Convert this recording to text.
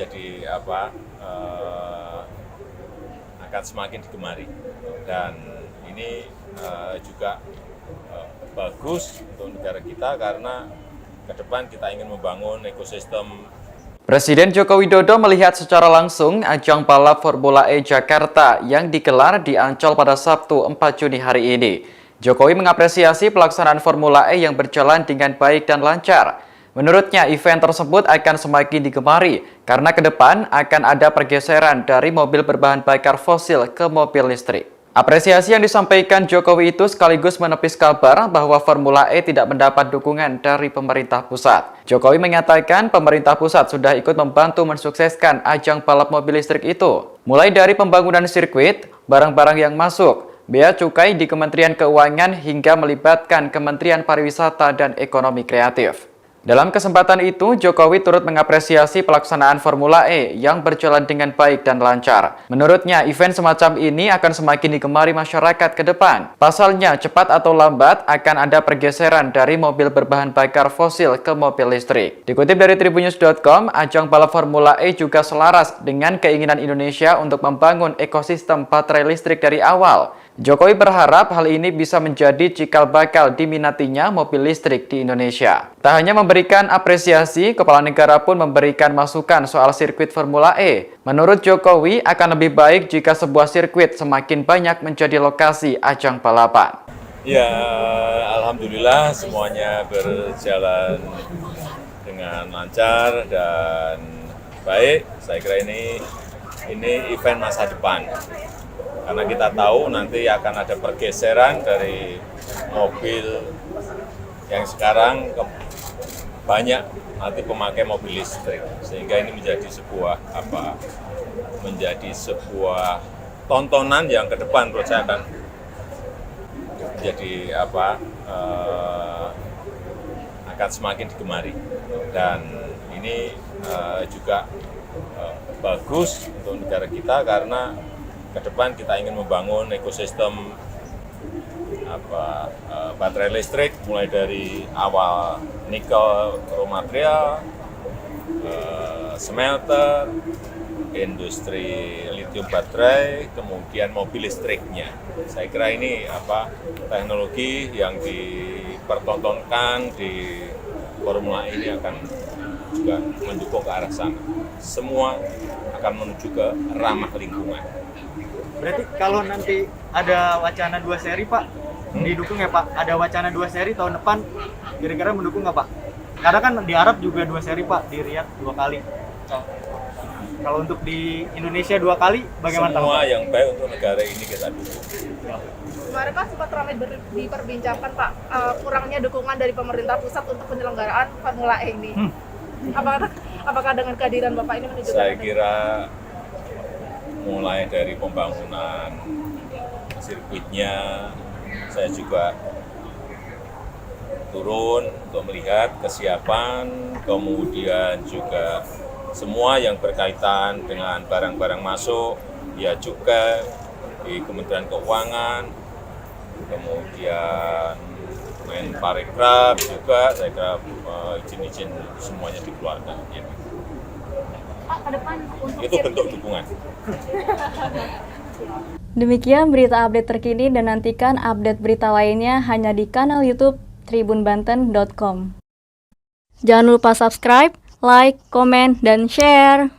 menjadi akan semakin digemari, dan ini juga bagus untuk negara kita karena ke depan kita ingin membangun ekosistem. Presiden Joko Widodo melihat secara langsung ajang balap Formula E Jakarta yang digelar di Ancol pada Sabtu 4 Juni hari ini. Jokowi mengapresiasi pelaksanaan Formula E yang berjalan dengan baik dan lancar. Menurutnya, event tersebut akan semakin digemari karena ke depan akan ada pergeseran dari mobil berbahan bakar fosil ke mobil listrik. Apresiasi yang disampaikan Jokowi itu sekaligus menepis kabar bahwa Formula E tidak mendapat dukungan dari pemerintah pusat. Jokowi mengatakan pemerintah pusat sudah ikut membantu mensukseskan ajang balap mobil listrik itu. Mulai dari pembangunan sirkuit, barang-barang yang masuk, bea cukai di Kementerian Keuangan hingga melibatkan Kementerian Pariwisata dan Ekonomi Kreatif. Dalam kesempatan itu, Jokowi turut mengapresiasi pelaksanaan Formula E yang berjalan dengan baik dan lancar. Menurutnya, event semacam ini akan semakin digemari masyarakat ke depan. Pasalnya, cepat atau lambat akan ada pergeseran dari mobil berbahan bakar fosil ke mobil listrik. Dikutip dari tribunnews.com, ajang balap Formula E juga selaras dengan keinginan Indonesia untuk membangun ekosistem baterai listrik dari awal. Jokowi berharap hal ini bisa menjadi cikal bakal diminatinya mobil listrik di Indonesia. Tak hanya memberikan apresiasi, kepala negara pun memberikan masukan soal sirkuit Formula E. Menurut Jokowi, akan lebih baik jika sebuah sirkuit semakin banyak menjadi lokasi ajang balapan. Ya, alhamdulillah semuanya berjalan dengan lancar dan baik. Saya kira ini event masa depan. Karena kita tahu nanti akan ada pergeseran dari mobil yang sekarang banyak nanti pemakai mobil listrik, sehingga ini menjadi sebuah tontonan yang ke depan menurut saya akan menjadi akan semakin digemari, dan ini juga bagus untuk negara kita karena ke depan kita ingin membangun ekosistem baterai listrik, mulai dari awal nikel raw material, smelter, industri litium baterai, kemudian mobil listriknya. Saya kira ini teknologi yang dipertontonkan di Formula ini akan juga mendukung ke arah sana. Semua akan menuju ke ramah lingkungan. Berarti kalau nanti ada wacana 2 seri Pak, didukung ya Pak? Ada wacana 2 seri tahun depan, kira-kira mendukung nggak Pak? Karena kan di Arab juga 2 seri Pak, di Riyadh 2 kali. Kalau untuk di Indonesia 2 kali, bagaimana? Semua yang baik untuk negara ini kita dukung. Kemarin Pak sempat ramai diperbincangkan Pak, kurangnya dukungan dari pemerintah pusat untuk penyelenggaraan Formula E ini. Apakah dengan kehadiran Bapak ini menunjukkan? Saya kira mulai dari pembangunan sirkuitnya, saya juga turun untuk melihat kesiapan, kemudian juga semua yang berkaitan dengan barang-barang masuk, ya juga di Kementerian Keuangan, kemudian Menparekraf juga, saya kira izin-izin semuanya dikeluarkan. Ya. Pak, ke depan untuk Itu bentuk dukungan. Demikian berita update terkini, dan nantikan update berita lainnya hanya di kanal YouTube tribunbanten.com. Jangan lupa subscribe, like, komen, dan share.